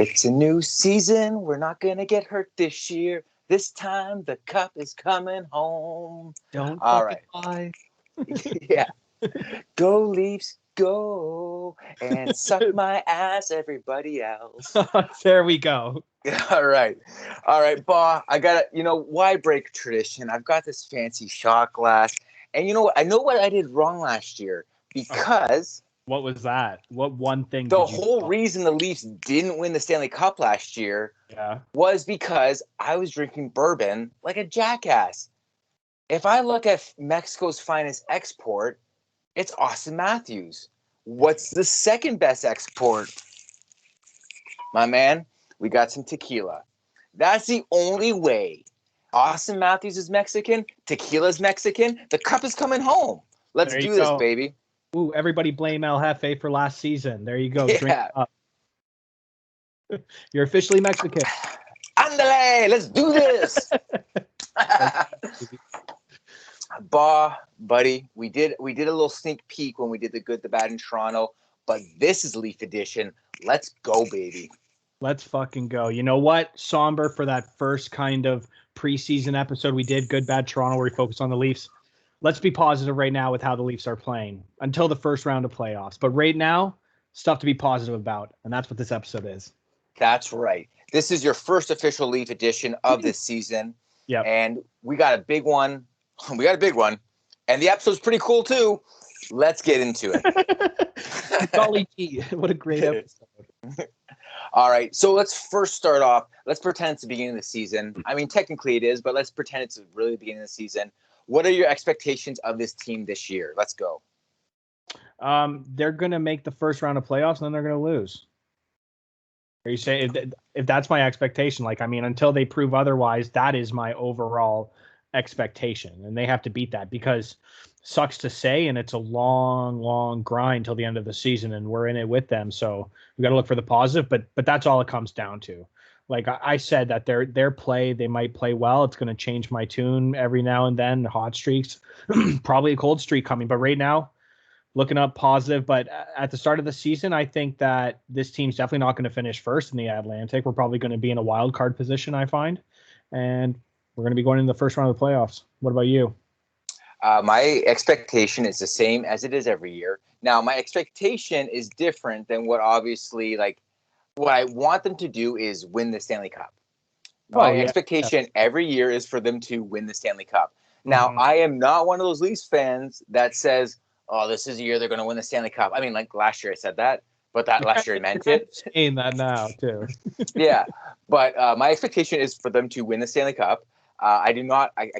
It's a new season. We're not going to get hurt this year. This time the cup is coming home. Don't All fucking right. lie. Yeah. Go Leafs, go. And suck my ass, everybody else. There we go. All right. All right, Ba. I got to, why break tradition? I've got this fancy shot glass. And you know what? I know what I did wrong last year because What was that? What one thing? the whole reason the Leafs didn't win the Stanley Cup last year was because I was drinking bourbon like a jackass. If I look at Mexico's finest export, it's Austin Matthews. What's the second best export? My man, we got some tequila. That's the only way. Austin Matthews is Mexican. Tequila's Mexican. The cup is coming home. Let's do this, baby. Ooh, everybody blame El Jefe for last season. There you go. Yeah. Drink up. You're officially Mexican. Andale, let's do this. Bah, buddy, we did a little sneak peek when we did the good, the bad in Toronto, but this is Leaf Edition. Let's go, baby. Let's fucking go. You know what? Somber for that first kind of preseason episode we did, good, bad Toronto, where we focused on the Leafs. Let's be positive right now with how the Leafs are playing until the first round of playoffs. But right now, stuff to be positive about, and that's what this episode is. That's right. This is your first official Leaf edition of this season. Yeah. And we got a big one. We got a big one. And the episode's pretty cool, too. Let's get into it. Golly gee, what a great episode. All right. So let's first start off. Let's pretend it's the beginning of the season. I mean, technically it is, but let's pretend it's really the beginning of the season. What are your expectations of this team this year? Let's go. They're going to make the first round of playoffs, and then they're going to lose. Are you saying if that's my expectation? Like, I mean, until they prove otherwise, that is my overall expectation, and they have to beat that because sucks to say, and it's a long grind till the end of the season, and we're in it with them. So we got to look for the positive, but that's all it comes down to. Like I said, that their play, they might play well. It's going to change my tune every now and then. Hot streaks, probably a cold streak coming. But right now, looking up positive. But at the start of the season, I think that this team's definitely not going to finish first in the Atlantic. We're probably going to be in a wild card position, I find. And we're going to be going in the first round of the playoffs. What about you? My expectation is the same as it is every year. Now, my expectation is different than what obviously, what I want them to do is win the Stanley Cup. My expectation every year is for them to win the Stanley Cup. Now, I am not one of those Leafs fans that says, oh, this is the year they're going to win the Stanley Cup. I mean, like last year I said that, but that last year I meant it. Saying that now, too. Yeah, but my expectation is for them to win the Stanley Cup. I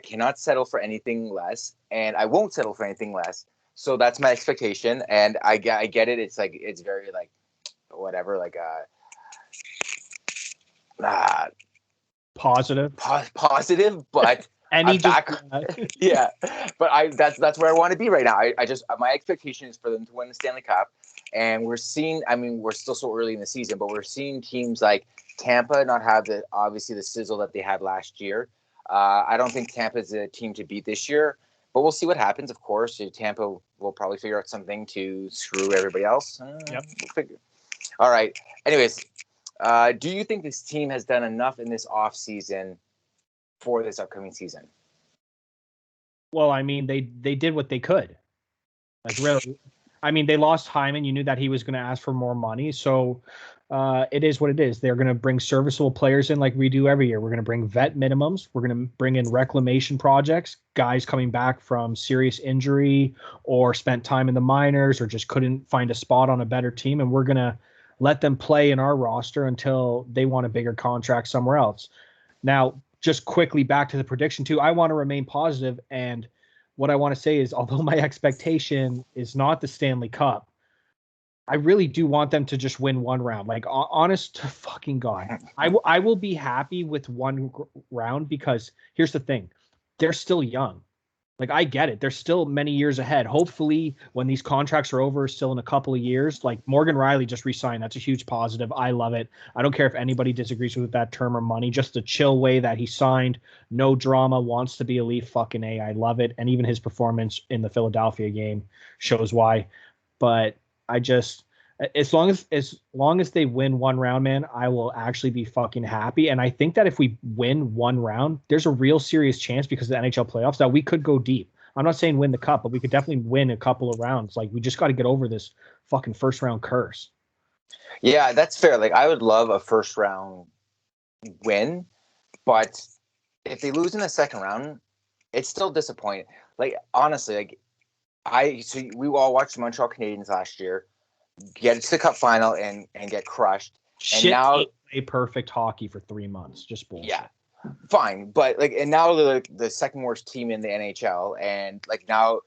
cannot settle for anything less, and I won't settle for anything less. So that's my expectation, and I get it. It's like, it's very like, whatever, like positive, but yeah, but that's where I want to be right now. I just, my expectation is for them to win the Stanley Cup, and we're seeing, I mean, we're still so early in the season, but we're seeing teams like Tampa not have obviously the sizzle that they had last year. I don't think Tampa is a team to beat this year, but we'll see what happens. Of course, Tampa will probably figure out something to screw everybody else. Yep. We'll figure. All right. Anyways, do you think this team has done enough in this off season for this upcoming season? Well, I mean, they did what they could. Like, really. I mean, they lost Hyman. You knew that he was going to ask for more money. So it is what it is. They're going to bring serviceable players in like we do every year. We're going to bring vet minimums. We're going to bring in reclamation projects, guys coming back from serious injury or spent time in the minors or just couldn't find a spot on a better team. And we're going to let them play in our roster until they want a bigger contract somewhere else. Now, just quickly back to the prediction too. I want to remain positive, and what I want to say is, although my expectation is not the Stanley Cup, I really do want them to just win one round. Like, honest to fucking God, I will be happy with one round because here's the thing. They're still young. Like, I get it. They're still many years ahead. Hopefully, when these contracts are over, still in a couple of years, like Morgan Riley just re-signed. That's a huge positive. I love it. I don't care if anybody disagrees with that term or money. Just the chill way that he signed. No drama. Wants to be a Leaf. Fucking A. I love it. And even his performance in the Philadelphia game shows why. But I just, As long as they win one round, man, I will actually be fucking happy. And I think that if we win one round, there's a real serious chance because of the NHL playoffs that we could go deep. I'm not saying win the cup, but we could definitely win a couple of rounds. Like, we just got to get over this fucking first round curse. Yeah, that's fair. Like, I would love a first round win, but if they lose in the second round, it's still disappointing. Like, honestly, like we all watched the Montreal Canadiens last year get to the cup final and get crushed. Shit, and now play perfect hockey for 3 months. Just bullshit. Yeah, fine, but like, and now they're like the second worst team in the NHL, and like now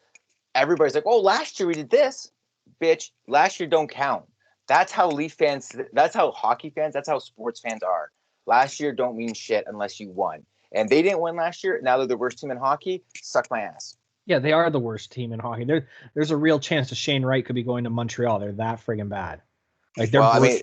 everybody's like, oh, last year we did this, bitch. Last year don't count. That's how Leaf fans. That's how hockey fans. That's how sports fans are. Last year don't mean shit unless you won, and they didn't win last year. Now they're the worst team in hockey. Suck my ass. Yeah, they are the worst team in hockey. There's a real chance that Shane Wright could be going to Montreal. They're that friggin' bad. Like, they're. Well, I mean,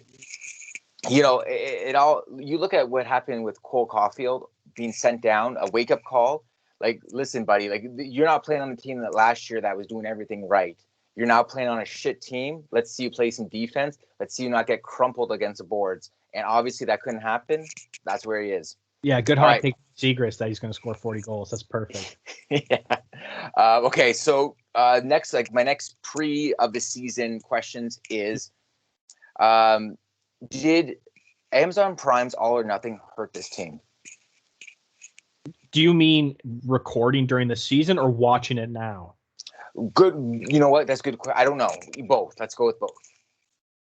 you know, it all. You look at what happened with Cole Caulfield being sent down, a wake up call. Like, listen, buddy. Like, you're not playing on the team that last year that was doing everything right. You're now playing on a shit team. Let's see you play some defense. Let's see you not get crumpled against the boards. And obviously that couldn't happen. That's where he is. Yeah, good hot take Zegras that he's going to score 40 goals. That's perfect. Yeah. Okay, so next, like my next pre of the season questions is, did Amazon Prime's All or Nothing hurt this team? Do you mean recording during the season or watching it now? Good. You know what? That's good. I don't know. Both. Let's go with both.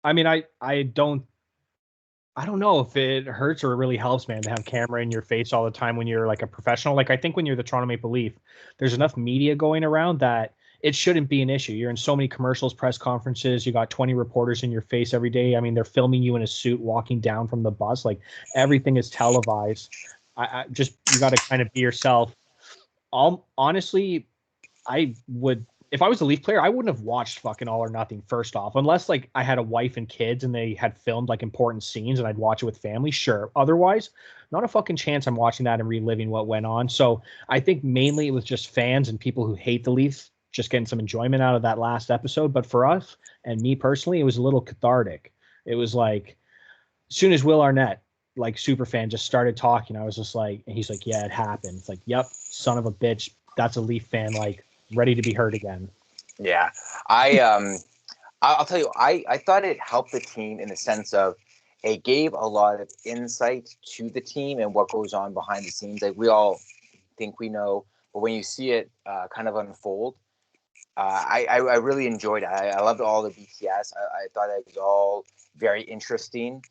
I mean, I don't know if it hurts or it really helps, man, to have camera in your face all the time when you're like a professional. Like, I think when you're the Toronto Maple Leaf, there's enough media going around that it shouldn't be an issue. You're in so many commercials, press conferences. You got 20 reporters in your face every day. I mean, they're filming you in a suit walking down from the bus. Like, everything is televised. I just, you got to kind of be yourself. Honestly, I would, if I was a Leaf player, I wouldn't have watched fucking All or Nothing first off, unless like I had a wife and kids and they had filmed like important scenes and I'd watch it with family. Sure. Otherwise, not a fucking chance I'm watching that and reliving what went on. So I think mainly it was just fans and people who hate the Leafs just getting some enjoyment out of that last episode. But for us and me personally, it was a little cathartic. It was like, as soon as Will Arnett, like super fan, just started talking, I was just like, and he's like, yeah, it happened. It's like, yep, son of a bitch. That's a Leaf fan, like, ready to be hurt again. Yeah. I'll tell you, I thought it helped the team in the sense of it gave a lot of insight to the team and what goes on behind the scenes. Like, we all think we know, but when you see it kind of unfold, I really enjoyed it. I loved all the BTS. I thought it was all very interesting.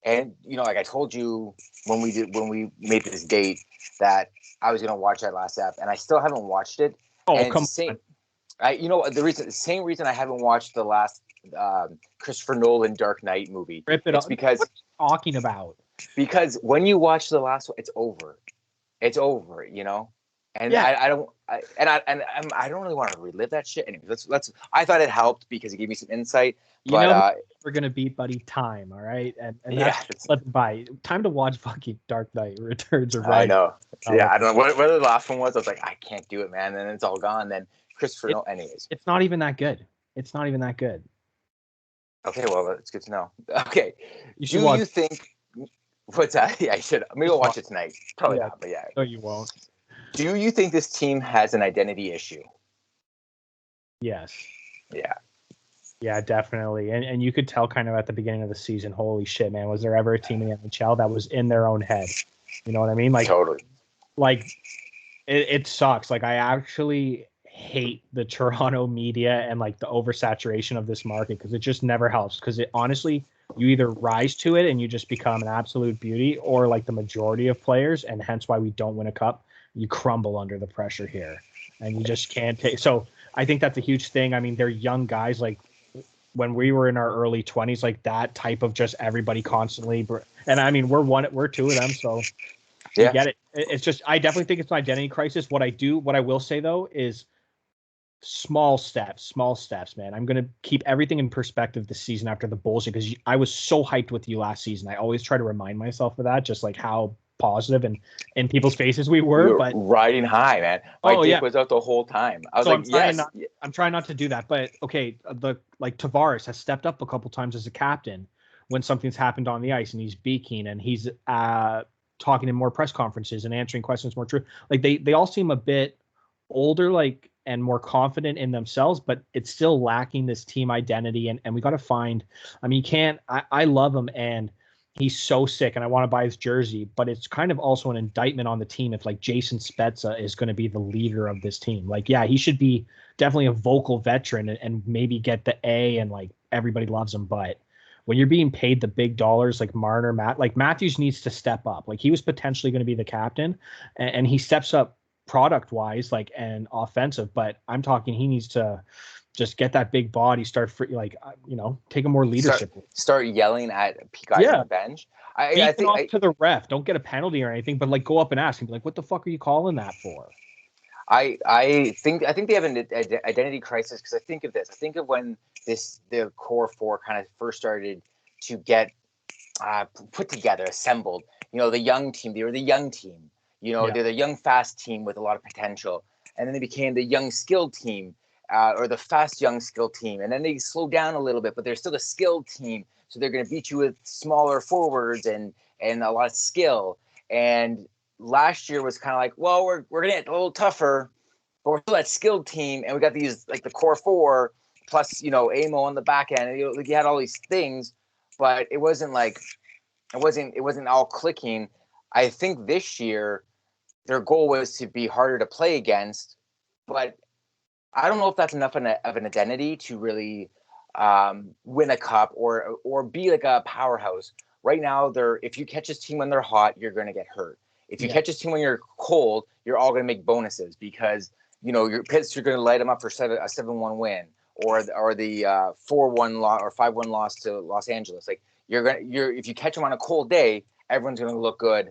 And you know, like I told you when we made this date that I was gonna watch that last app, and I still haven't watched it. Oh, come on! You know, the same reason I haven't watched the last Christopher Nolan Dark Knight movie. Rip it up. Because what are you talking about? Because when you watch the last one, it's over. It's over. You know. And yeah. I don't really want to relive that shit. Anyway, let's. I thought it helped because it gave me some insight. But we're gonna beat, buddy, time. All right, and yeah, let's buy time to watch fucking Dark Knight Returns. I know. Yeah, I don't know what the last one was. I was like, I can't do it, man. And then it's all gone. Then Christopher Nolan. Anyways, it's not even that good. It's not even that good. Okay, well, it's good to know. Okay, you think? What's that? Yeah, I should. Maybe I'll watch it tonight. Probably not, but yeah. No, you won't. Do you think this team has an identity issue? Yes. Yeah. Yeah, definitely. And you could tell kind of at the beginning of the season, holy shit, man, was there ever a team in the NHL that was in their own head? You know what I mean? Like, totally. Like, it sucks. Like, I actually hate the Toronto media and like the oversaturation of this market because it just never helps. Because it honestly, you either rise to it and you just become an absolute beauty, or like the majority of players, and hence why we don't win a cup, you crumble under the pressure here and you just can't take. So I think that's a huge thing. I mean, they're young guys. Like when we were in our early 20s, like that type of just everybody constantly. And I mean, we're two of them. So you get it. It's just, I definitely think it's an identity crisis. What I will say though, is small steps, man. I'm going to keep everything in perspective this season after the bullshit, because I was so hyped with you last season. I always try to remind myself of that, just like how positive and in people's faces we were, but riding high, man. My dick was out the whole time. I was I'm trying not to do that. But okay, Tavares has stepped up a couple times as a captain when something's happened on the ice, and he's speaking and he's talking in more press conferences and answering questions more true. Like they all seem a bit older, like, and more confident in themselves, but it's still lacking this team identity. And we got to find, I mean, I love him and he's so sick and I want to buy his jersey, but it's kind of also an indictment on the team if like Jason Spezza is going to be the leader of this team. Like, yeah, he should be definitely a vocal veteran and maybe get the A and like everybody loves him. But when you're being paid the big dollars like Marner, Matthews needs to step up. Like he was potentially going to be the captain and he steps up product wise, like, and offensive, but I'm talking he needs to just get that big body, take a more leadership. Start yelling at guys on the bench. I think to the ref, don't get a penalty or anything, but like go up and ask him, like, what the fuck are you calling that for? I think they have an identity crisis because I think of this. I think of when the core four kind of first started to get put together, assembled. You know, the young team. They were the young team. You know, they're the young, fast team with a lot of potential. And then they became the young, skilled team or the fast, young, skilled team. And then they slowed down a little bit, but they're still a skilled team. So they're going to beat you with smaller forwards and a lot of skill. And last year was kind of like, well, we're going to get a little tougher, but we're still that skilled team. And we got these, like the core four plus, you know, Amo on the back end. And, you had all these things, but it wasn't all clicking. I think this year, their goal was to be harder to play against, but I don't know if that's enough of an identity to really win a cup or be like a powerhouse. Right now, if you catch this team when they're hot, you're going to get hurt. If you catch this team when you're cold, you're all going to make bonuses because you're going to light them up for a 7-1 win or the 4-1 loss or 5-1 loss to Los Angeles. Like if you catch them on a cold day, everyone's going to look good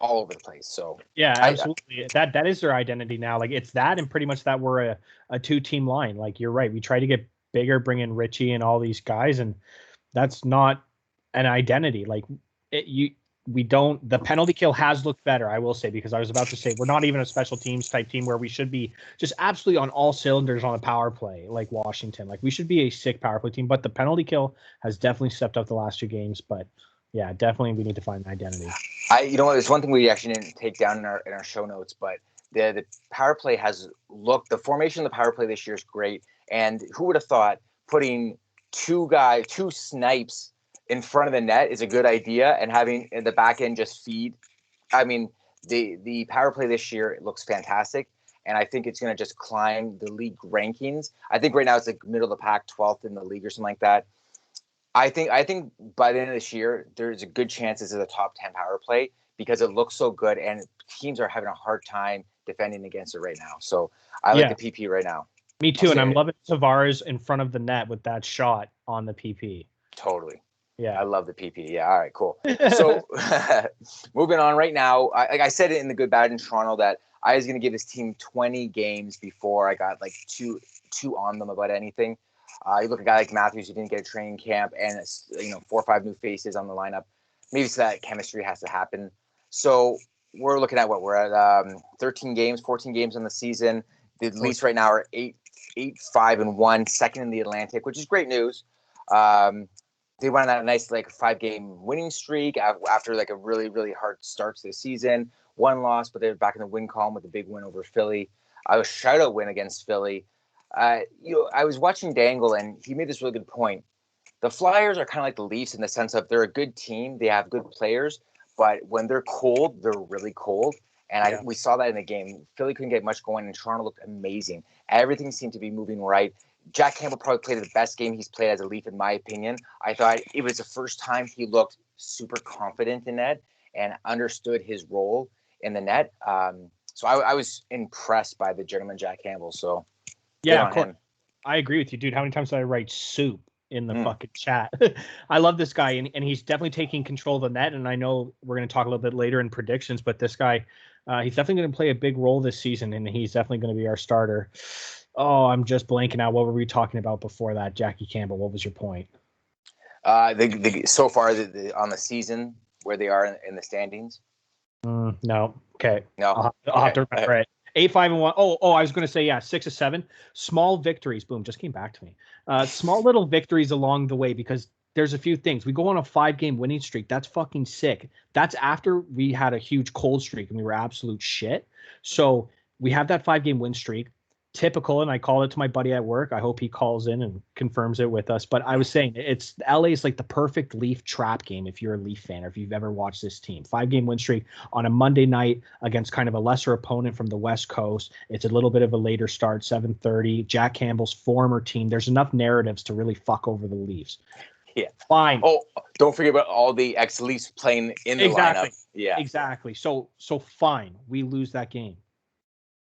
all over the place. So yeah, absolutely. That is their identity now. Like it's that and pretty much that we're a 2-team line. Like you're right. We try to get bigger, bring in Richie and all these guys, and that's not an identity. Like we don't. The penalty kill has looked better, I will say, because I was about to say we're not even a special teams type team where we should be just absolutely on all cylinders on a power play like Washington. Like we should be a sick power play team, but the penalty kill has definitely stepped up the last 2 games. But yeah, definitely we need to find an identity. There's one thing we actually didn't take down in our show notes, but the power play the formation of the power play this year is great. And who would have thought putting 2 snipes in front of the net is a good idea and having the back end just feed. I mean, the power play this year, it looks fantastic. And I think it's going to just climb the league rankings. I think right now it's like middle of the pack, 12th in the league or something like that. I think by the end of this year, there's a good chance this is a top 10 power play because it looks so good and teams are having a hard time defending against it right now. So I like the PP right now. Me too. And I'm loving Tavares in front of the net with that shot on the PP. Totally. Yeah. I love the PP. Yeah. All right, cool. So moving on right now, I said it in the Good Bad in Toronto that I was going to give this team 20 games before I got like two on them about anything. You look at a guy like Matthews who didn't get a training camp and 4 or 5 new faces on the lineup. Maybe so that chemistry has to happen. So we're looking at we're at 13 games, 14 games on the season. The Leafs right now are 8-5-1, second in the Atlantic, which is great news. They went on that nice 5-game winning streak after a really, really hard start to the season. 1 loss, but they're back in the win column with a big win over Philly. A shutout win against Philly. I was watching Dangle, and he made this really good point. The Flyers are kind of like the Leafs in the sense of they're a good team. They have good players, but when they're cold, they're really cold. And we saw that in the game. Philly couldn't get much going, and Toronto looked amazing. Everything seemed to be moving right. Jack Campbell probably played the best game he's played as a Leaf, in my opinion. I thought it was the first time he looked super confident in net and understood his role in the net. So I was impressed by the gentleman Jack Campbell. So yeah, of course. I agree with you, dude. How many times did I write soup in the fucking chat? I love this guy, and he's definitely taking control of the net. And I know we're going to talk a little bit later in predictions, but this guy, he's definitely going to play a big role this season, and he's definitely going to be our starter. Oh, I'm just blanking out. What were we talking about before that? Jackie Campbell, what was your point? So far on the season, where they are in the standings. No. Okay. No. I'll have to remember it. 8-5-1. Oh, I was going to say, 6-7. Small victories. Boom, just came back to me. Small little victories along the way, because there's a few things. We go on a 5-game winning streak. That's fucking sick. That's after we had a huge cold streak and we were absolute shit. So we have that 5-game win streak. Typical, and I called it to my buddy at work. I hope he calls in and confirms it with us. But I was saying, it's LA is like the perfect Leaf trap game if you're a Leaf fan or if you've ever watched this team. 5-game win streak on a Monday night against kind of a lesser opponent from the West Coast. It's a little bit of a later start, 7:30. Jack Campbell's former team. There's enough narratives to really fuck over the Leafs. Yeah. Fine. Oh, don't forget about all the ex-Leafs playing in the lineup. Yeah. Exactly. So fine. We lose that game.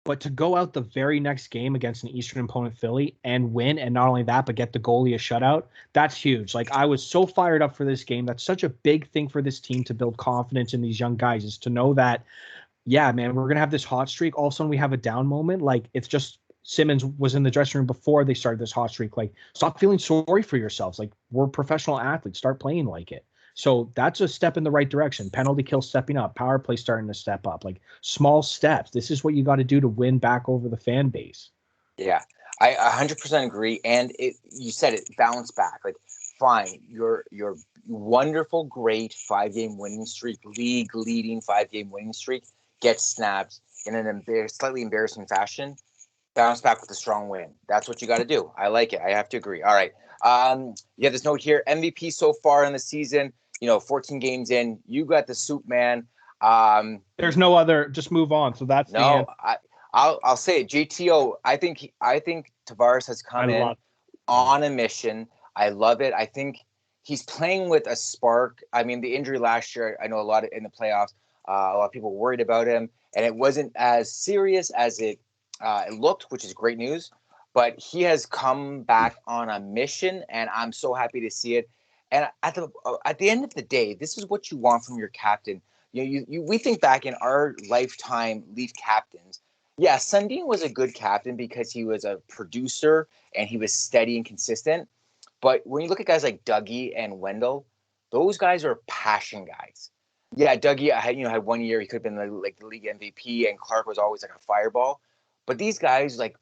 But to go out the very next game against an Eastern opponent, Philly, and win, and not only that, but get the goalie a shutout, that's huge. Like, I was so fired up for this game. That's such a big thing for this team to build confidence in these young guys, is to know that, yeah, man, we're going to have this hot streak. All of a sudden we have a down moment. Like, it's just Simmons was in the dressing room before they started this hot streak. Like, stop feeling sorry for yourselves. Like, we're professional athletes. Start playing like it. So that's a step in the right direction. Penalty kill stepping up, power play starting to step up, like small steps. This is what you got to do to win back over the fan base. Yeah, I 100% agree. And you said it, bounce back. Like, fine, your wonderful, great 5-game winning streak, league leading 5-game winning streak gets snapped in an slightly embarrassing fashion. Bounce back with a strong win. That's what you got to do. I like it. I have to agree. All right. You have this note here. MVP so far in the season. 14 games in. You got the soup man. There's no other. Just move on. So that's no. I'll say it. JTO. I think Tavares has come in on a mission. I love it. I think he's playing with a spark. I mean, the injury last year, I know a lot in the playoffs. A lot of people were worried about him, and it wasn't as serious as it looked, which is great news. But he has come back on a mission, and I'm so happy to see it. And at the end of the day, this is what you want from your captain. We think back in our lifetime Leaf captains. Yeah, Sundin was a good captain because he was a producer and he was steady and consistent. But when you look at guys like Dougie and Wendell, those guys are passion guys. Yeah, Dougie had 1 year he could have been the league MVP, and Clark was always like a fireball. But these guys, like,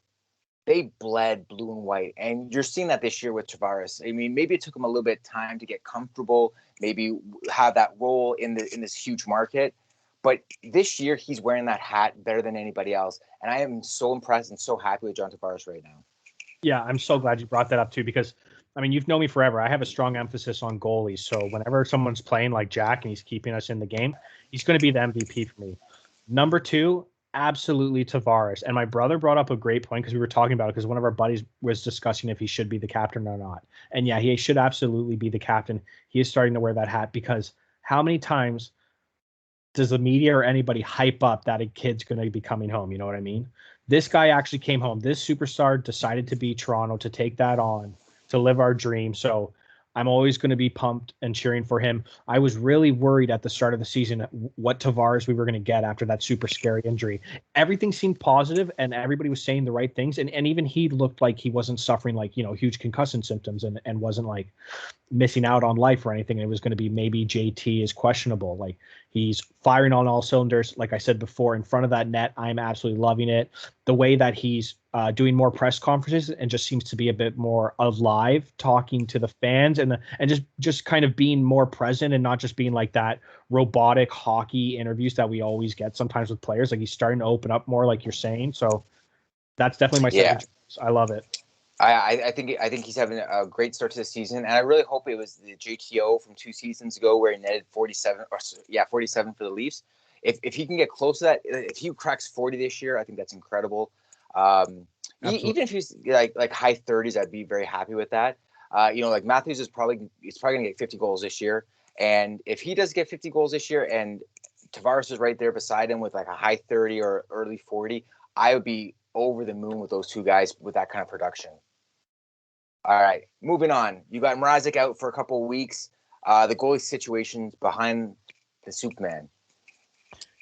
they bled blue and white. And you're seeing that this year with Tavares. I mean, maybe it took him a little bit of time to get comfortable, maybe have that role in this huge market. But this year, he's wearing that hat better than anybody else. And I am so impressed and so happy with John Tavares right now. Yeah, I'm so glad you brought that up too, because, I mean, you've known me forever. I have a strong emphasis on goalies. So whenever someone's playing like Jack and he's keeping us in the game, he's going to be the MVP for me. Number 2, absolutely Tavares. And my brother brought up a great point because we were talking about it, because one of our buddies was discussing if he should be the captain or not. And yeah, he should absolutely be the captain. He is starting to wear that hat, because how many times does the media or anybody hype up that a kid's going to be coming home? You know what I mean? This guy actually came home. This superstar decided to be Toronto, to take that on, to live our dream. So I'm always going to be pumped and cheering for him. I was really worried at the start of the season what Tavares we were going to get after that super scary injury. Everything seemed positive and everybody was saying the right things. And even he looked like he wasn't suffering like, huge concussion symptoms and wasn't like missing out on life or anything. It was going to be maybe JT is questionable. Like, he's firing on all cylinders. Like I said before, in front of that net, I'm absolutely loving it. The way that he's doing more press conferences and just seems to be a bit more alive, talking to the fans and just kind of being more present and not just being like that robotic hockey interviews that we always get sometimes with players. Like, he's starting to open up more, like you're saying. So that's definitely my second choice. I love it. I think he's having a great start to the season, and I really hope it was the JTO from 2 seasons ago where he netted 47 for the Leafs. If he can get close to that, if he cracks 40 this year, I think that's incredible. Even if he's like high 30s, I'd be very happy with that. Like Matthews is probably going to get 50 goals this year, and if he does get 50 goals this year, and Tavares is right there beside him with like a high 30 or early 40, I would be over the moon with those two guys with that kind of production. All right, moving on. You got Mrazek out for a couple of weeks. The goalie situation's behind the soup man.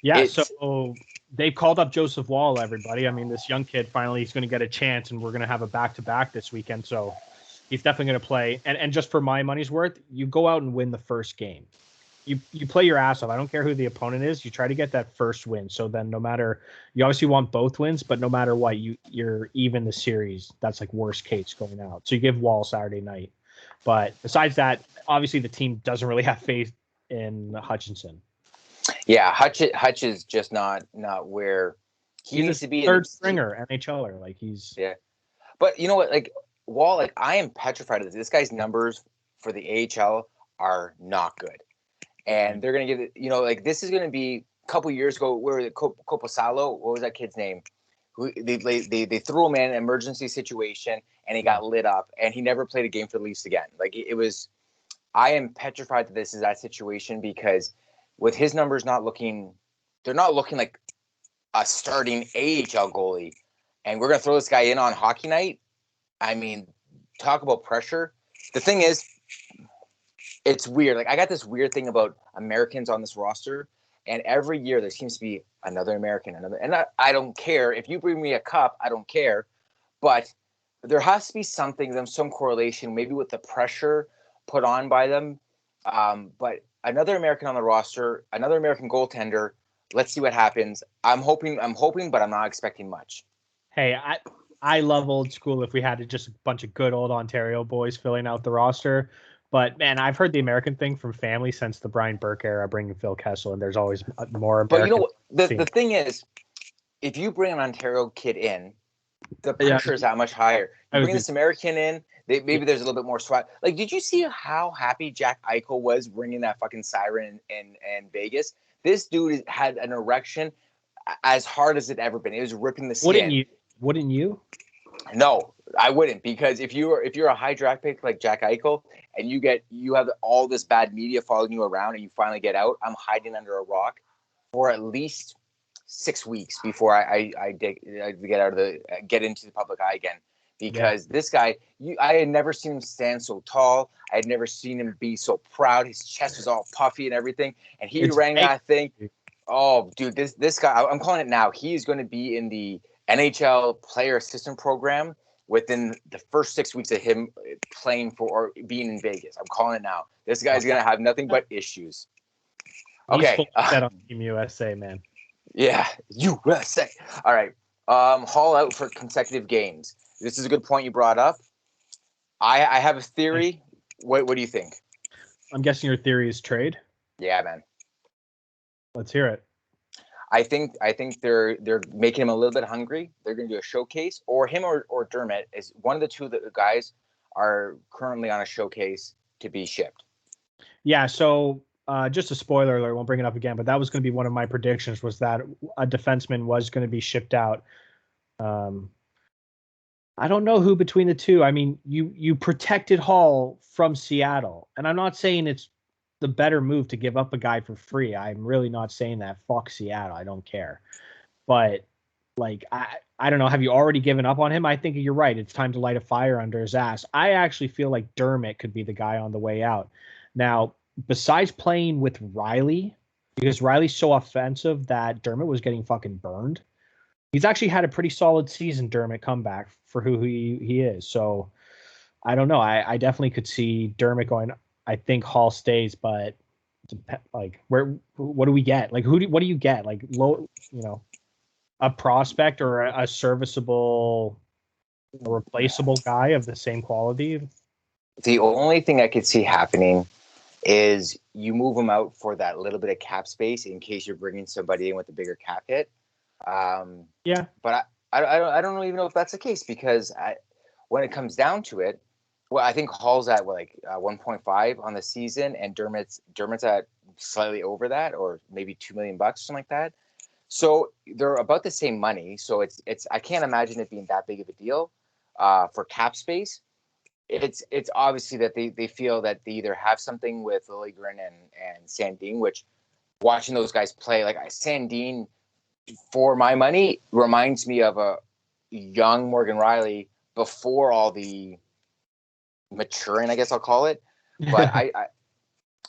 Yeah, so they've called up Joseph Wall, everybody. I mean, this young kid finally is going to get a chance, and we're going to have a back-to-back this weekend. So he's definitely going to play. And just for my money's worth, you go out and win the first game. you play your ass off. I don't care who the opponent is. You try to get that first win. So then no matter, you obviously want both wins, but no matter what, you're even the series. That's like worst case going out. So you give Wall Saturday night. But besides that, obviously the team doesn't really have faith in Hutchinson. Yeah, Hutch is just not where he needs to be. Third stringer NHLer. Like he's But you know what? Like Wall, like I am petrified of this. This guy's numbers for the AHL are not good. And they're going to give it, like this is going to be a couple years ago where Coposalo, what was that kid's name? Who they threw him in an emergency situation and he got lit up and he never played a game for the Leafs again. Like it was, I am petrified that this is that situation because with his numbers they're not looking like a starting AHL goalie. And we're going to throw this guy in on hockey night. I mean, talk about pressure. The thing is, it's weird. Like I got this weird thing about Americans on this roster, and every year there seems to be another American, and I don't care if you bring me a cup, I don't care, but there has to be some correlation, maybe with the pressure put on by them. But another American on the roster, another American goaltender. Let's see what happens. I'm hoping, but I'm not expecting much. Hey, I love old school. If we had just a bunch of good old Ontario boys filling out the roster. But, man, I've heard the American thing from family since the Brian Burke era, bringing Phil Kessel, and there's always more American. But you know what? The thing is, if you bring an Ontario kid in, the pressure is that much higher. You bring this American in, maybe there's a little bit more swag. Like, did you see how happy Jack Eichel was ringing that fucking siren in Vegas? This dude had an erection as hard as it ever been. It was ripping the skin. Wouldn't you? No, I wouldn't, because if you're a high draft pick like Jack Eichel and you have all this bad media following you around and you finally get out, I'm hiding under a rock for at least 6 weeks before I get into the public eye again, because this guy, I had never seen him stand so tall. I had never seen him be so proud. His chest was all puffy and everything, and he rang that thing. Oh, dude, this guy, I'm calling it now. He's going to be in the NHL player assistant program within the first 6 weeks of him playing for or being in Vegas. I'm calling it now. This guy's going to have nothing but issues. Okay. Set on Team USA, man. Yeah, USA. All right. Haul out for consecutive games. This is a good point you brought up. I have a theory. What do you think? I'm guessing your theory is trade. Yeah, man. Let's hear it. I think they're making him a little bit hungry. They're going to do a showcase, or him or Dermott is one of the two that the guys are currently on a showcase to be shipped. Yeah. So just a spoiler alert, I won't bring it up again, but that was going to be one of my predictions, was that a defenseman was going to be shipped out. I don't know who between the two. I mean, you protected Hall from Seattle, and I'm not saying it's the better move to give up a guy for free. I'm really not saying that. Fuck Seattle. I don't care. But like, I don't know. Have you already given up on him? I think you're right. It's time to light a fire under his ass. I actually feel like Dermott could be the guy on the way out. Now, besides playing with Riley, because Riley's so offensive that Dermott was getting fucking burned. He's actually had a pretty solid season, Dermott, comeback for who he is. So I don't know. I definitely could see Dermott going. I think Hall stays, but like, what do we get? Like, what do you get? Like, low, a prospect or a serviceable, replaceable guy of the same quality? The only thing I could see happening is you move him out for that little bit of cap space in case you're bringing somebody in with a bigger cap hit. Yeah, but I don't even know if that's the case, because when it comes down to it, well, I think Hall's at 1.5 on the season, and Dermott's at slightly over that, or maybe $2 million, something like that. So they're about the same money. So it's I can't imagine it being that big of a deal for cap space. It's obviously that they feel that they either have something with Liljegren and Sandin, which watching those guys play, like Sandin, for my money, reminds me of a young Morgan Riley before all the maturing, I guess I'll call it. But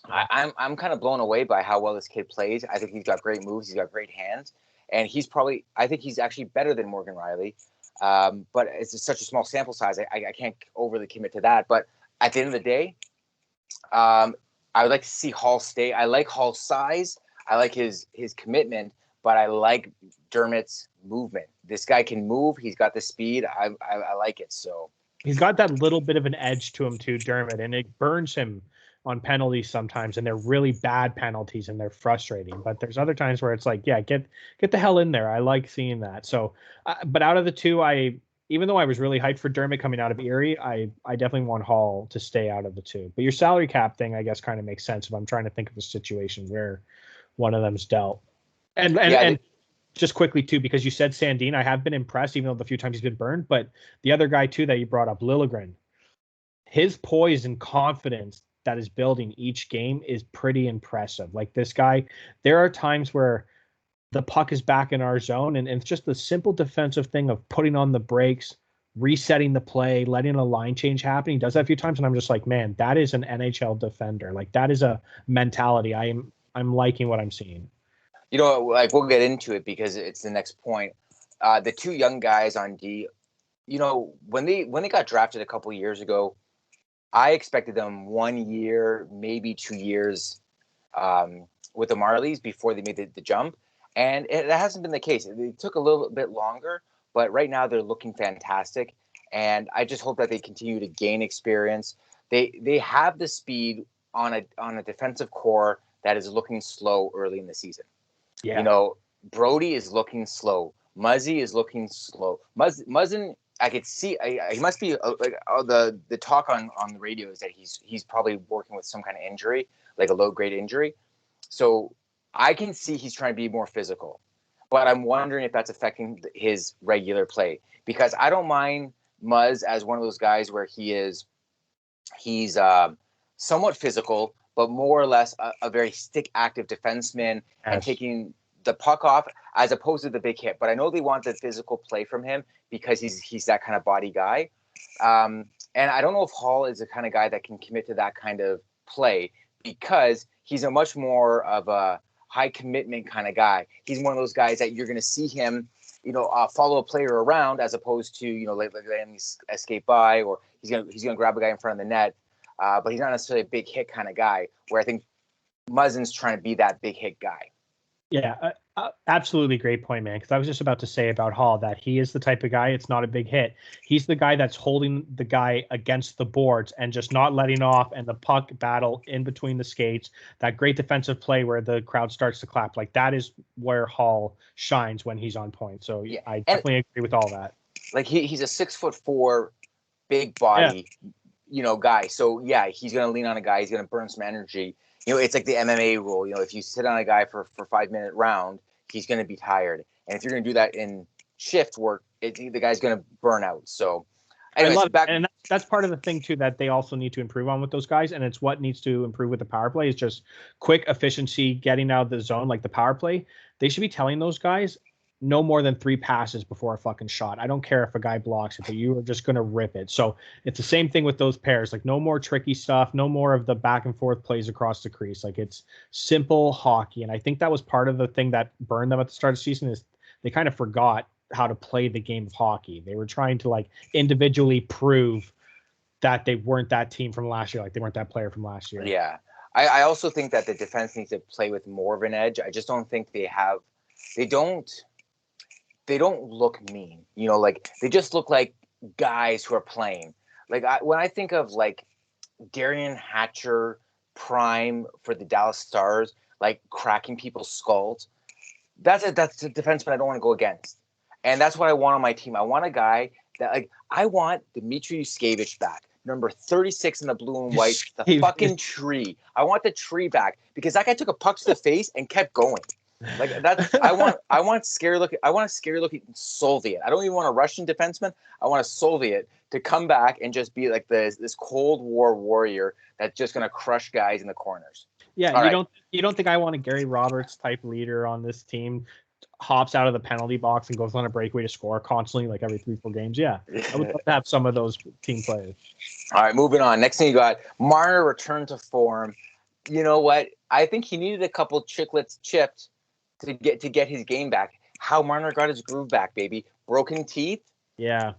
I'm kind of blown away by how well this kid plays. I think he's got great moves. He's got great hands, and I think he's actually better than Morgan Riley. But it's such a small sample size. I can't overly commit to that. But at the end of the day, I would like to see Hall stay. I like Hall's size. I like his commitment, but I like Dermott's movement. This guy can move. He's got the speed. I like it. So he's got that little bit of an edge to him too, Dermott, and it burns him on penalties sometimes, and they're really bad penalties and they're frustrating. But there's other times where it's like, yeah, get the hell in there. I like seeing that. So, but out of the two, even though I was really hyped for Dermott coming out of Erie, I definitely want Hall to stay out of the two. But your salary cap thing, I guess, kind of makes sense if I'm trying to think of a situation where one of them's dealt. And just quickly too, because you said Sandin, I have been impressed, even though the few times he's been burned. But the other guy too that you brought up, Liljegren, his poise and confidence that is building each game is pretty impressive. Like this guy, there are times where the puck is back in our zone, and it's just the simple defensive thing of putting on the brakes, resetting the play, letting a line change happen. He does that a few times, and I'm just like, man, that is an NHL defender. Like that is a mentality. I'm liking what I'm seeing. You know, like we'll get into it because it's the next point. The two young guys on D, you know, when they got drafted a couple of years ago, I expected them 1 year, maybe 2 years with the Marlies before they made the jump. And that hasn't been the case. It took a little bit longer, but right now they're looking fantastic. And I just hope that they continue to gain experience. They have the speed on a defensive core that is looking slow early in the season. Yeah. You know, Brody is looking slow. Muzzy is looking slow. Muzzin, I could see he must be the talk on the radio is that he's probably working with some kind of injury, like a low grade injury. So I can see he's trying to be more physical, but I'm wondering if that's affecting his regular play, because I don't mind Muzz as one of those guys where he's somewhat physical, but more or less a very stick active defenseman. Yes. And taking the puck off as opposed to the big hit. But I know they want the physical play from him because he's that kind of body guy. And I don't know if Hall is the kind of guy that can commit to that kind of play, because he's a much more of a high commitment kind of guy. He's one of those guys that you're going to see him, follow a player around as opposed to, letting him escape by, or he's going to grab a guy in front of the net. But he's not necessarily a big hit kind of guy, where I think Muzzin's trying to be that big hit guy. Yeah, absolutely great point, man. Because I was just about to say about Hall that he is the type of guy, it's not a big hit. He's the guy that's holding the guy against the boards and just not letting off, and the puck battle in between the skates, that great defensive play where the crowd starts to clap. Like that is where Hall shines when he's on point. So yeah, I definitely agree with all that. Like he's a 6'4" big body, guy. So yeah, he's going to lean on a guy. He's going to burn some energy. It's like the MMA rule. If you sit on a guy for 5-minute round, he's going to be tired. And if you're going to do that in shift work, the guy's going to burn out. So, anyways, and that's part of the thing too that they also need to improve on with those guys. And it's what needs to improve with the power play is just quick efficiency, getting out of the zone. Like the power play, they should be telling those guys no more than 3 passes before a fucking shot. I don't care if a guy blocks it, but you are just going to rip it. So it's the same thing with those pairs. Like no more tricky stuff, no more of the back and forth plays across the crease. Like it's simple hockey. And I think that was part of the thing that burned them at the start of the season is they kind of forgot how to play the game of hockey. They were trying to like individually prove that they weren't that team from last year. Like they weren't that player from last year. Yeah. I also think that the defense needs to play with more of an edge. I just don't think they don't look mean, like they just look like guys who are playing. Like when I think of like Darian Hatcher prime for the Dallas Stars, like cracking people's skulls, that's a defenseman I don't want to go against. And that's what I want on my team. I want a guy that I want Dmitry Yushkevich back. Number 36 in the blue and white, the fucking tree. I want the tree back because that guy took a puck to the face and kept going. Like that's I want scary looking Soviet. I don't even want a Russian defenseman. I want a Soviet to come back and just be like this Cold War warrior that's just gonna crush guys in the corners. Yeah, you don't think I want a Gary Roberts type leader on this team, hops out of the penalty box and goes on a breakaway to score constantly like every 3-4 games? Yeah, I would love to have some of those team players. All right, moving on. Next thing you got Marner returned to form. You know what? I think he needed a couple chiclets chipped to get his game back. How Marner got his groove back, baby. Broken teeth. Yeah.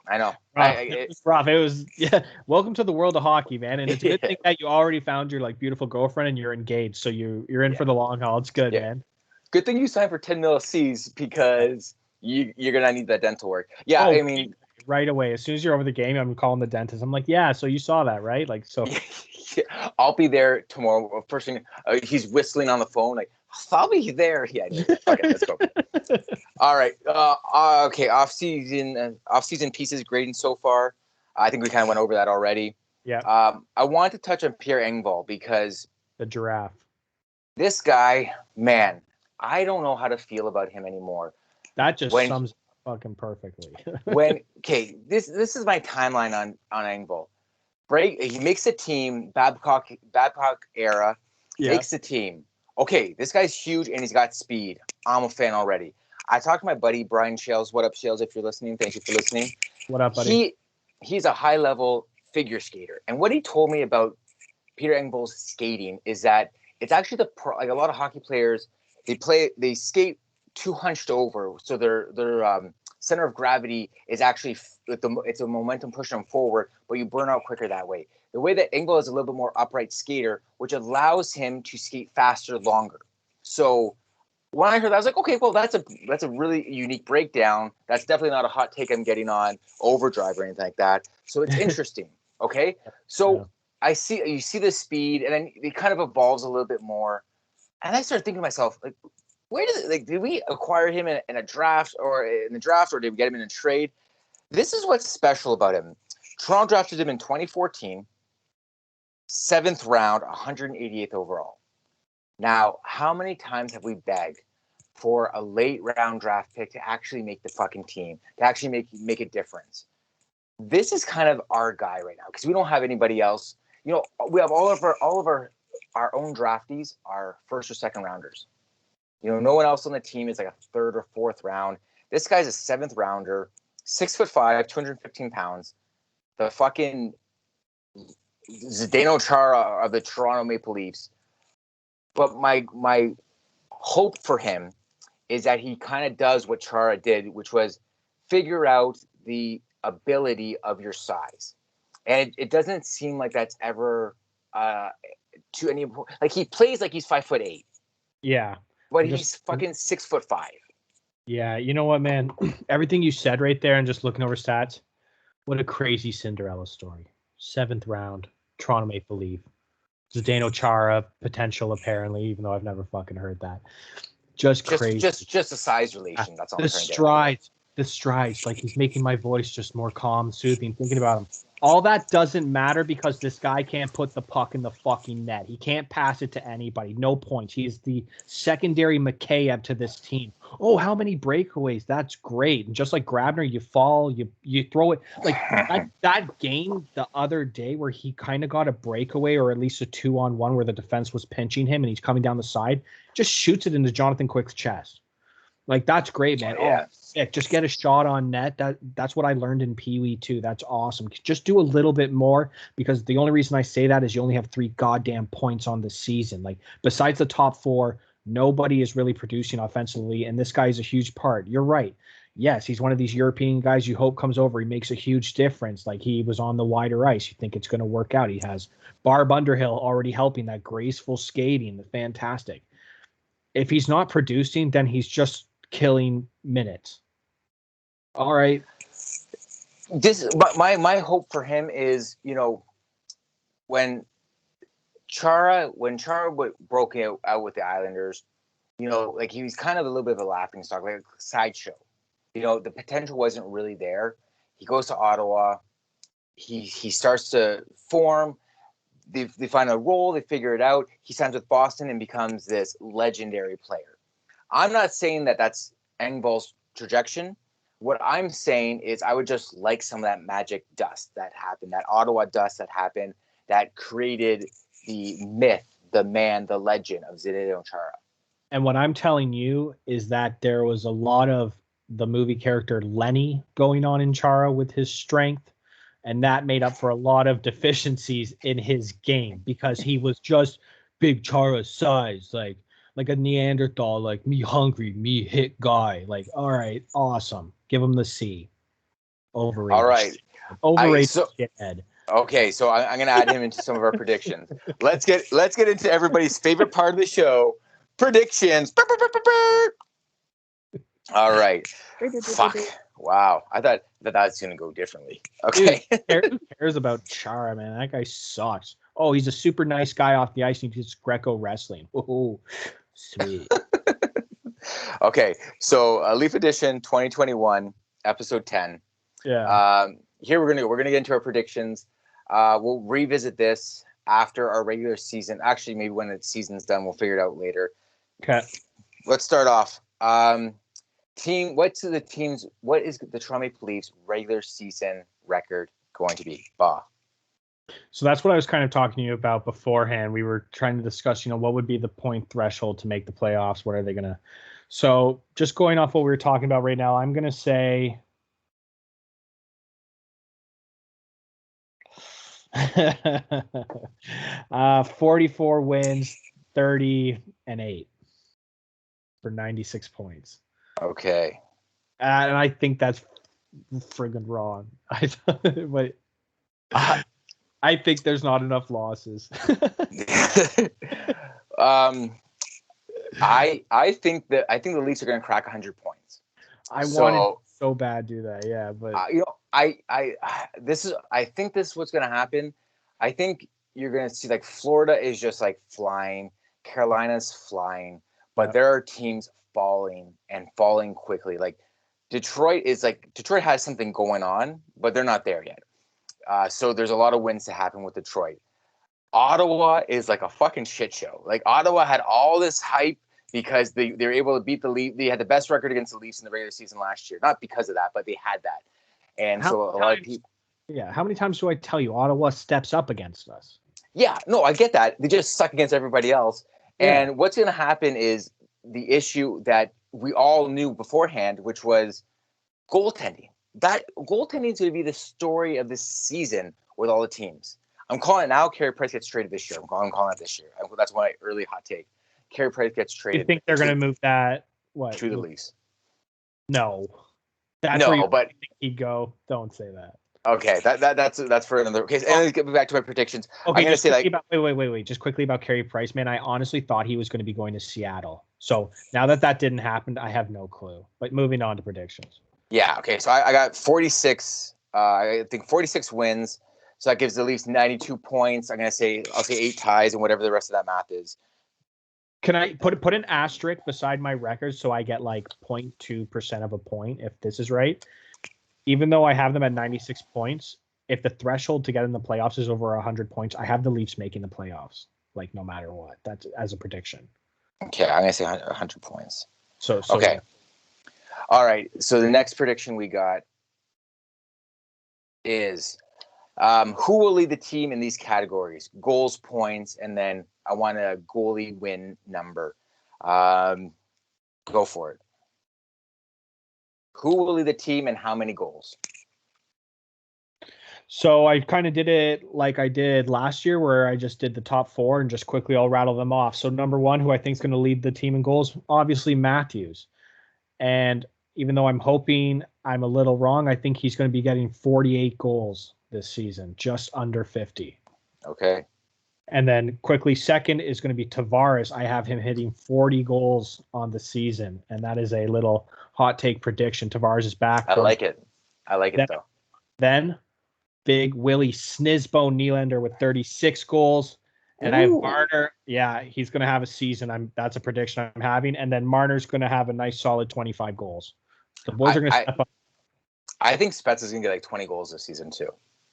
I know. It was rough. It was welcome to the world of hockey, man. And it's a good thing that you already found your like beautiful girlfriend and you're engaged, so you're in for the long haul. It's good, man. Good thing you signed for 10 mil C's because you're gonna need that dental work. Yeah, I mean, right away. As soon as you're over the game, I'm calling the dentist. I'm like, yeah. So you saw that, right? Like, so. I'll be there tomorrow. First thing, he's whistling on the phone. Like, I'll be there. Yeah. Okay, let's go. All right. Okay. Off-season pieces grading so far. I think we kind of went over that already. Yeah. I want to touch on Pierre Engvall because the giraffe. This guy, man, I don't know how to feel about him anymore. That just sums fucking perfectly. This is my timeline on Engvall. He makes the team, Babcock era, makes the team. Okay, this guy's huge and he's got speed. I'm a fan already. I talked to my buddy Brian Shales. What up, Shales? If you're listening, thank you for listening. What up, buddy? He's a high level figure skater, and what he told me about Peter Engvall's skating is that it's actually like a lot of hockey players. They skate too hunched over, so their center of gravity is actually it's a momentum pushing them forward, but you burn out quicker that way. The way that Engvall is a little bit more upright skater, which allows him to skate faster, longer. So when I heard that, I was like, okay, well, that's a really unique breakdown. That's definitely not a hot take I'm getting on Overdrive or anything like that. So it's interesting. Okay, so you see the speed, and then it kind of evolves a little bit more, and I started thinking to myself, like, did we acquire him in a draft or did we get him in a trade? This is what's special about him. Toronto drafted him in 2014, 7th round, 188th overall. Now, how many times have we begged for a late round draft pick to actually make the fucking team, to actually make a difference? This is kind of our guy right now because we don't have anybody else. You know, we have all of our own draftees are first or second rounders. You know, no one else on the team is like a 3rd or 4th round. This guy's a 7th rounder, 6'5", 215 pounds. The fucking Zdeno Chara of the Toronto Maple Leafs. But my hope for him is that he kind of does what Chara did, which was figure out the ability of your size. And it doesn't seem like that's ever to any like he plays like he's 5'8". Yeah. But he's fucking 6'5". Yeah, you know what, man? Everything you said right there and just looking over stats, what a crazy Cinderella story. 7th round, Toronto Maple Leaf. Zdeno Chara potential, apparently, even though I've never fucking heard that. Just crazy. Just a size relation. That's all. The strides, like he's making my voice just more calm, soothing, thinking about him. All that doesn't matter because this guy can't put the puck in the fucking net. He can't pass it to anybody. No points. He's the secondary Mikheyev to this team. Oh, how many breakaways? That's great. And just like Grabner, you fall, you throw it. Like that game the other day where he kind of got a breakaway or at least a 2-on-1 where the defense was pinching him and he's coming down the side, just shoots it into Jonathan Quick's chest. Like, that's great, man. Yeah. Oh, sick. Just get a shot on net. That's what I learned in Pee Wee, too. That's awesome. Just do a little bit more because the only reason I say that is you only have 3 goddamn points on the season. Like, besides the top 4, nobody is really producing offensively, and this guy is a huge part. You're right. Yes, he's one of these European guys you hope comes over. He makes a huge difference. Like, he was on the wider ice. You think it's going to work out. He has Barb Underhill already helping, that graceful skating, the fantastic. If he's not producing, then he's just killing minutes. All right. But my hope for him is, you know, when Chara broke out with the Islanders, you know, like he was kind of a little bit of a laughing stock, like a sideshow. You know, the potential wasn't really there. He goes to Ottawa. He starts to form. They find a role. They figure it out. He signs with Boston and becomes this legendary player. I'm not saying that that's Engvall's trajectory. What I'm saying is I would just like some of that magic dust that happened, that Ottawa dust that happened, that created the myth, the man, the legend of Zdeno Chara. And what I'm telling you is that there was a lot of the movie character Lenny going on in Chara with his strength, and that made up for a lot of deficiencies in his game because he was just big Chara size, like a Neanderthal, like me hungry, me hit guy. Like, all right, awesome. Give him the C. Overrated. All right. Overrated shithead. Okay, so I'm going to add him into some of our predictions. Let's get into everybody's favorite part of the show, predictions. All right. Fuck. Wow. I thought that was going to go differently. Okay. Dude, who cares about Chara, man? That guy sucks. Oh, he's a super nice guy off the ice. And he's Greco wrestling. Oh, sweet. Okay, so Leaf Edition 2021, episode 10. Yeah. Here we're gonna get into our predictions. We'll revisit this after our regular season. Actually, maybe when the season's done, we'll figure it out later. Okay. Let's start off. What is the Toronto Maple Leafs regular season record going to be? Bah. So that's what I was kind of talking to you about beforehand. We were trying to discuss, what would be the point threshold to make the playoffs? What are they gonna? So just going off what we were talking about right now, I'm gonna say. 44 wins, 30-8 for 96 points. Okay. And I think that's friggin' wrong. But I think there's not enough losses. I think the Leafs are going to crack 100 points. I wanted so bad to do that, yeah, but I think this is what's going to happen. I think you're going to see like Florida is just like flying, Carolina's flying, but there are teams falling quickly. Like Detroit has something going on, but they're not there yet. So there's a lot of wins to happen with Detroit. Ottawa is like a fucking shit show. Like Ottawa had all this hype because they were able to beat the Leafs. They had the best record against the Leafs in the regular season last year. Not because of that, but they had that. And so a lot of people. Yeah, how many times do I tell you Ottawa steps up against us? Yeah, no, I get that. They just suck against everybody else. Yeah. And what's going to happen is the issue that we all knew beforehand, which was goaltending. That goaltending is going to be the story of this season with all the teams. I'm calling it now. Carey Price gets traded this year. I'm calling it this year. That's my early hot take. Carey Price gets traded. You think they're going to move that? What to the Leafs? No, that's where you think he'd go. Don't say that. Okay, that's for another case. And let's get back to my predictions. Okay, I'm going to say wait. Just quickly about Carey Price, man. I honestly thought he was going to be going to Seattle. So now that didn't happen, I have no clue. But moving on to predictions. Yeah. Okay. So I got 46. I think 46 wins. So that gives the Leafs 92 points. I'll say 8 ties and whatever the rest of that math is. Can I put an asterisk beside my record so I get like 0.2% of a point if this is right? Even though I have them at 96 points, if the threshold to get in the playoffs is over 100 points, I have the Leafs making the playoffs, like no matter what. That's as a prediction. Okay, I'm going to say 100 points. So okay. Yeah. All right. So the next prediction we got is who will lead the team in these categories? Goals, points, and then I want a goalie win number. Go for it. Who will lead the team and how many goals? So I kind of did it like I did last year where I just did the top 4 and just quickly I'll rattle them off. So number 1, who I think is going to lead the team in goals, obviously Matthews. And even though I'm hoping I'm a little wrong, I think he's going to be getting 48 goals this season, just under 50. Okay. And then quickly, second is going to be Tavares. I have him hitting 40 goals on the season, and that is a little hot take prediction. Tavares is back. I like it though. Then big Willie Snizbo Nylander with 36 goals. And I have Marner. Yeah, he's going to have a season. That's a prediction I'm having. And then Marner's going to have a nice solid 25 goals. The boys are going to step up. I think Spets is going to get like 20 goals this season too.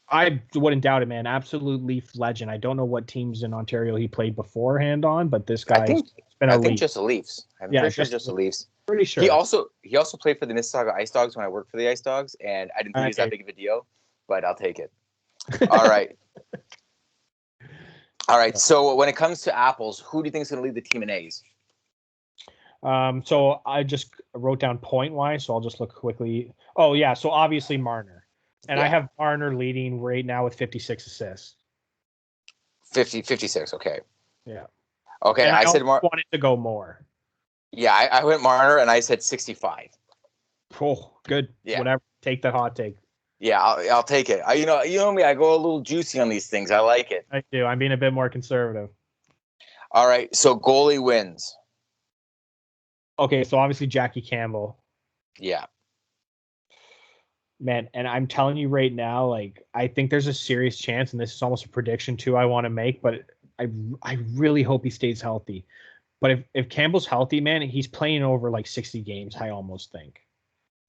I wouldn't doubt it, man. Absolute Leaf legend. I don't know what teams in Ontario he played beforehand on, but this guy I think just the Leafs. I'm pretty sure just the Leafs. Pretty sure. He also played for the Mississauga Ice Dogs when I worked for the Ice Dogs, and I didn't think he was that big of a deal, but I'll take it. All right. All right. So when it comes to apples, who do you think is going to lead the team in A's? So I just wrote down point wise, so I'll just look quickly. Oh yeah, so obviously Marner. And I have Marner leading right now with 56 assists. 56, okay. Yeah. Okay, and I said Marner wanted to go more. Yeah, I went Marner and I said 65. Oh, good. Yeah. Whatever. Take the hot take. Yeah, I'll take it. You know me. I go a little juicy on these things. I like it. I do. I'm being a bit more conservative. All right, so goalie wins. Okay, so obviously Jackie Campbell. Yeah. Man, and I'm telling you right now, like, I think there's a serious chance, and this is almost a prediction too I want to make, but I really hope he stays healthy. But if Campbell's healthy, man, he's playing over like 60 games, I almost think.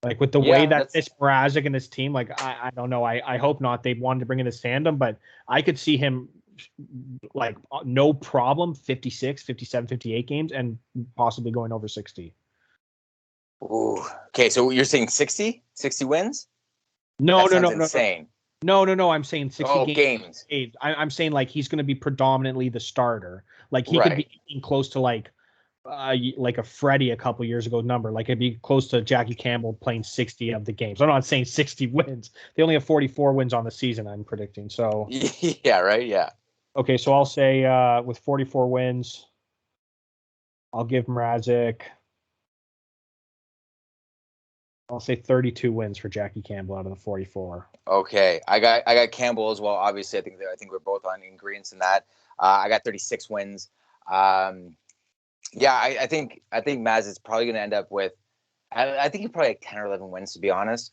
Like with the way that this Mrazek and this team, like I don't know. I hope not. They wanted to bring in the tandem, but I could see him like no problem 56, 57, 58 games and possibly going over 60. Ooh. Okay, so you're saying 60? 60 wins? No. Insane. No. I'm saying 60 games. I'm saying like he's going to be predominantly the starter. Like he could be close to like a Freddie a couple years ago number. Like it'd be close to Jackie Campbell playing 60 of the games. I'm not saying 60 wins. They only have 44 wins on the season, I'm predicting. So yeah, right. Yeah. Okay, so I'll say with 44 wins, I'll give Mrazek. I'll say 32 wins for Jackie Campbell out of the 44. Okay, I got Campbell as well. Obviously, I think we're both on ingredients in that. I got 36 wins. Yeah, I think Maz is probably going to end up with. I think he's probably like 10 or 11 wins, to be honest,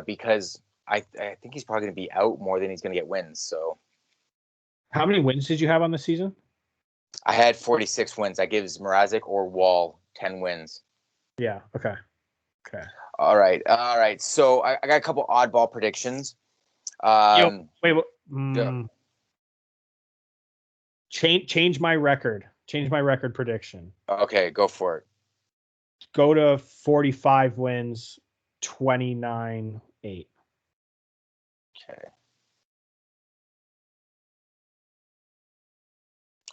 because I think he's probably going to be out more than he's going to get wins. So, how many wins did you have on the season? I had 46 wins. I gives Mrazek or Wall 10 wins. Yeah. Okay. All right. So I got a couple oddball predictions. Wait. Change my record. Change my record prediction. Okay, go for it. Go to 45 wins, 29-8.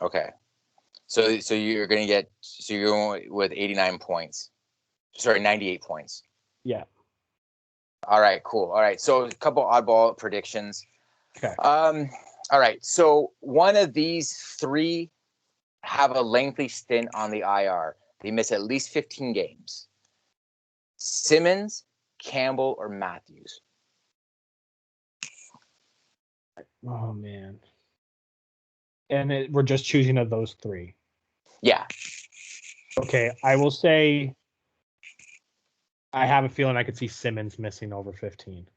Okay. So you're going with 89 points. Sorry, 98 points. Yeah. All right, cool. All right. So a couple oddball predictions. Okay. All right. So one of these three have a lengthy stint on the IR. They miss at least 15 games. Simmons, Campbell, or Matthews? Oh, man. And we're just choosing of those three. Yeah. Okay, I will say I have a feeling I could see Simmons missing over 15.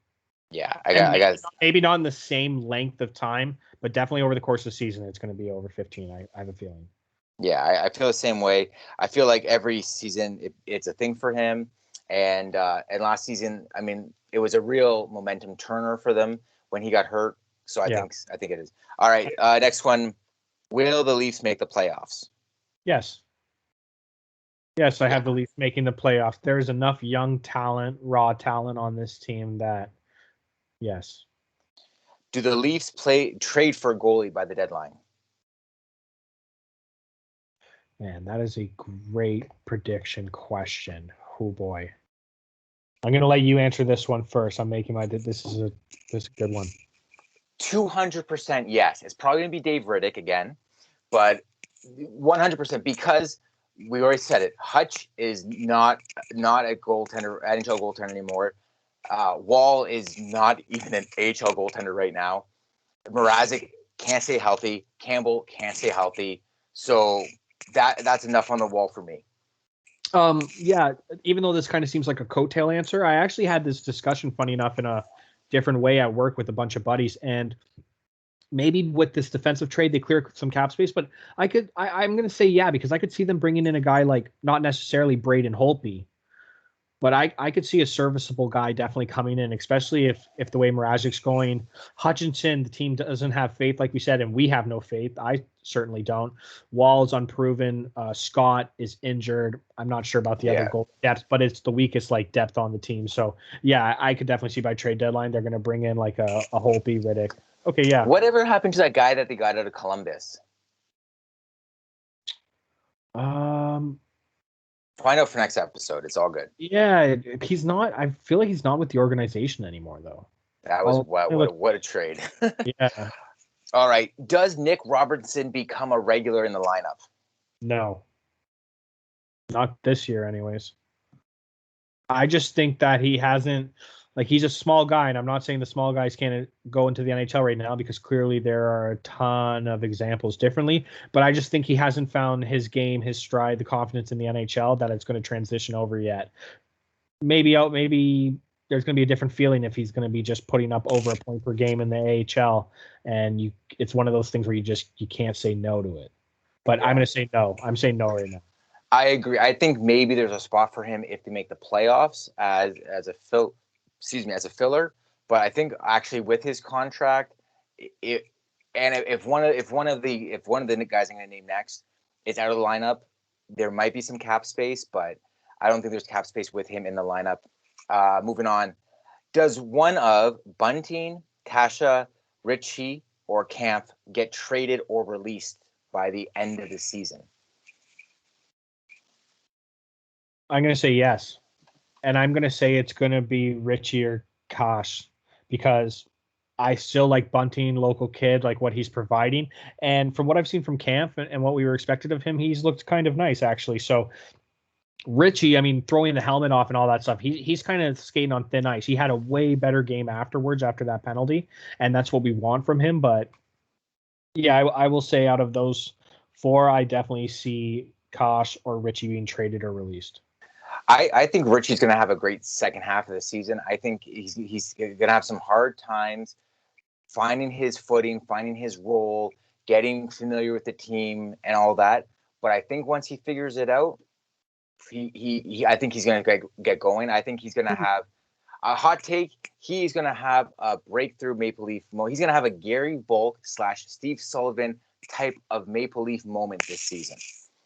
Yeah, I got maybe not in the same length of time, but definitely over the course of the season, it's going to be over 15. I have a feeling. Yeah, I feel the same way. I feel like every season it's a thing for him, and last season, I mean, it was a real momentum turner for them when he got hurt. So I think it is. All right, next one. Will the Leafs make the playoffs? Yes, I have the Leafs making the playoffs. There's enough young talent, raw talent on this team that, yes. Do the Leafs trade for a goalie by the deadline? Man, that is a great prediction question. Oh boy. I'm going to let you answer this one first. I'm making this is a good one. 200% yes. It's probably going to be Dave Riddick again, but 100% because we already said it. Hutch is not a goaltender, NHL goaltender anymore. Wall is not even an AHL goaltender right now. Mrazek can't stay healthy. Campbell can't stay healthy. So that's enough on the wall for me. Yeah, even though this kind of seems like a coattail answer, I actually had this discussion, funny enough, in a different way at work with a bunch of buddies, and maybe with this defensive trade they clear some cap space, but I'm going to say yeah, because I could see them bringing in a guy like not necessarily Braden Holtby, but I could see a serviceable guy definitely coming in, especially if the way Mrazek's going. Hutchinson, the team doesn't have faith, like we said, and we have no faith. I certainly don't. Wall's unproven. Scott is injured. I'm not sure about the other goal depth, but it's the weakest like depth on the team. So yeah, I could definitely see by trade deadline they're going to bring in like a Holtby, Riddick. Okay, yeah. Whatever happened to that guy that they got out of Columbus? Find out for next episode. It's all good. Yeah, he's not. I feel like he's not with the organization anymore, though. That was what a trade. Yeah. All right. Does Nick Robertson become a regular in the lineup? No. Not this year, anyways. I just think that he hasn't. Like, he's a small guy, and I'm not saying the small guys can't go into the NHL right now, because clearly there are a ton of examples differently. But I just think he hasn't found his game, his stride, the confidence in the NHL that it's going to transition over yet. Maybe there's going to be a different feeling if he's going to be just putting up over a point per game in the AHL, and it's one of those things where you can't say no to it. But yeah. I'm going to say no. I'm saying no right now. I agree. I think maybe there's a spot for him if they make the playoffs as a filler. But I think actually with his contract, if one of the guys I'm going to name next is out of the lineup, there might be some cap space, but I don't think there's cap space with him in the lineup. Moving on, does one of Bunting, Kasha, Ritchie, or Camp get traded or released by the end of the season? I'm going to say yes. And I'm going to say it's going to be Ritchie or Kosh, because I still like Bunting, local kid, like what he's providing. And from what I've seen from Camp and what we were expected of him, he's looked kind of nice, actually. So Ritchie, I mean, throwing the helmet off and all that stuff, he's kind of skating on thin ice. He had a way better game afterwards after that penalty, and that's what we want from him. But yeah, I will say out of those four, I definitely see Kosh or Ritchie being traded or released. I think Ritchie's going to have a great second half of the season. I think he's going to have some hard times finding his footing, finding his role, getting familiar with the team and all that. But I think once he figures it out, I think he's going to get going. I think he's going to have a hot take. He's going to have a breakthrough Maple Leaf moment. He's going to have a Gary Volk / Steve Sullivan type of Maple Leaf moment this season.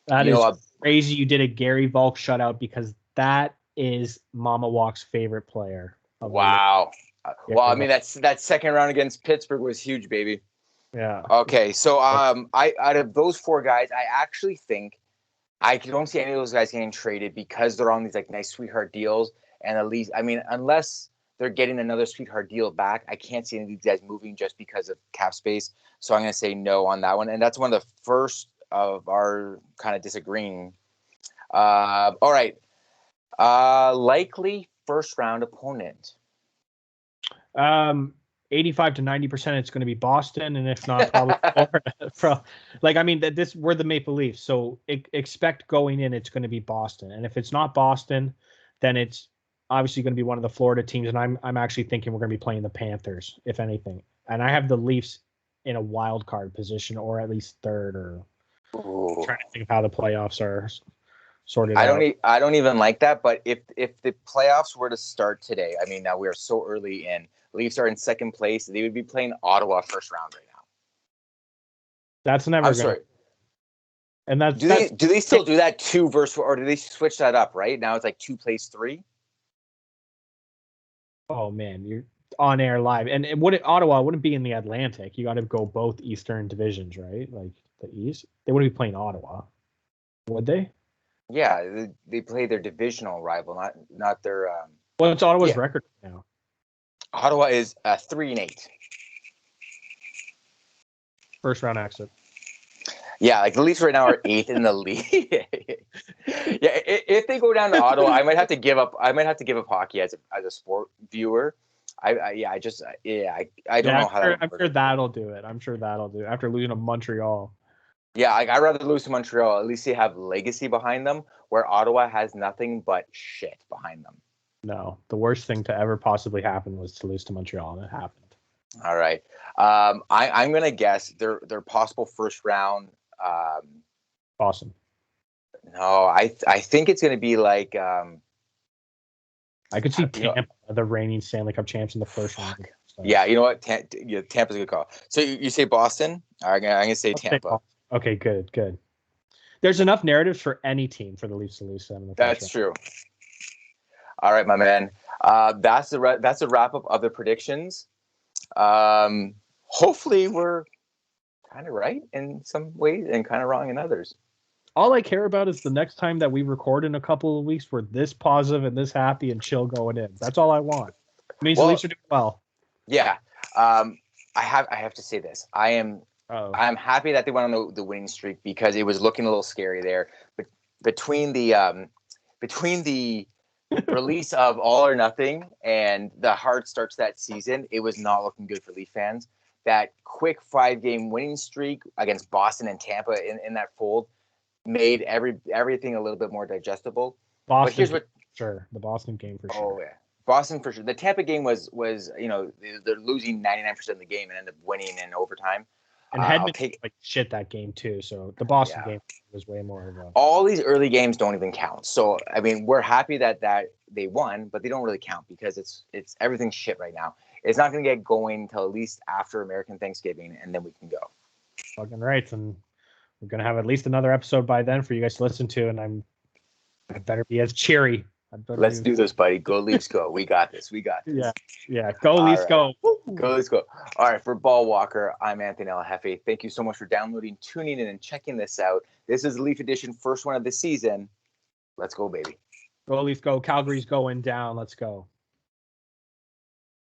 That is crazy. You did a Gary Volk shutout, because that is Mama Walk's favorite player. Wow. Well, I mean, that second round against Pittsburgh was huge, baby. Yeah. Okay, so I out of those four guys, I actually think I don't see any of those guys getting traded because they're on these like nice sweetheart deals, and at least, I mean, unless they're getting another sweetheart deal back, I can't see any of these guys moving just because of cap space. So I'm going to say no on that one, and that's one of the first of our kind of disagreeing. All right. Likely first round opponent. 85 to 90% it's going to be Boston, and if not, probably like, I mean, we're the Maple Leafs, so expect going in it's going to be Boston, and if it's not Boston, then it's obviously going to be one of the Florida teams, and I'm actually thinking we're going to be playing the Panthers, if anything, and I have the Leafs in a wild card position, or at least third, or trying to think of how the playoffs are sorted out. I don't even like that, but if the playoffs were to start today, I mean, now we are so early in. Leafs are in second place. They would be playing Ottawa first round right now. That's never. I'm sorry. And that's do they still do that 2 versus, or do they switch that up? Right now it's like 2 plays 3. Oh man, you're on air live, and Ottawa wouldn't be in the Atlantic. You got to go both Eastern divisions, right? Like the East, they wouldn't be playing Ottawa, would they? Yeah, they play their divisional rival, not their. Well, it's Ottawa's record now. Ottawa is 3-8. First round exit. Yeah, like the Leafs right now are 8th in the league. Yeah, if they go down to Ottawa, I might have to give up. I might have to give up hockey as a sport viewer. I don't know how. I'm sure that'll do it. I'm sure that'll do it after losing to Montreal. Yeah, like I'd rather lose to Montreal. At least they have legacy behind them, where Ottawa has nothing but shit behind them. No, the worst thing to ever possibly happen was to lose to Montreal, and it happened. All right. I'm gonna guess their possible first round. Awesome. No, I think it's gonna be like. I could see Tampa, the reigning Stanley Cup champs, in the first round. So. Yeah, you know what? Tampa's a good call. So you say Boston? All right, I'm gonna say Tampa. Okay, good. There's enough narratives for any team for the Leafs to lose them. That's true. All right, my man. That's a wrap up of the predictions. Hopefully, we're kind of right in some ways and kind of wrong in others. All I care about is the next time that we record in a couple of weeks, we're this positive and this happy and chill going in. That's all I want. It means the Leafs are doing well. Yeah. I have to say this. I'm happy that they went on the winning streak, because it was looking a little scary there. But between the release of All or Nothing and the hard start to that season, it was not looking good for Leaf fans. That quick 5-game winning streak against Boston and Tampa in that fold made everything a little bit more digestible. Boston, but here's what the Boston game for sure. Oh yeah, Boston for sure. The Tampa game was they're losing 99% of the game and end up winning in overtime. And Hedman like shit that game too. So the Boston game was way more of a. All these early games don't even count. So I mean, we're happy that they won, but they don't really count because it's everything's shit right now. It's not going to get going until at least after American Thanksgiving, and then we can go. Fucking right, and we're gonna have at least another episode by then for you guys to listen to, and I better be as cheery. Let's do this, buddy. Go Leafs, go. We got this. Yeah. Go Leafs, go. Go Leafs, go. All right, for Ball Walker, I'm Anthony Alahefe. Thank you so much for downloading, tuning in, and checking this out. This is the Leaf Edition, first one of the season. Let's go, baby. Go Leafs, go. Calgary's going down. Let's go.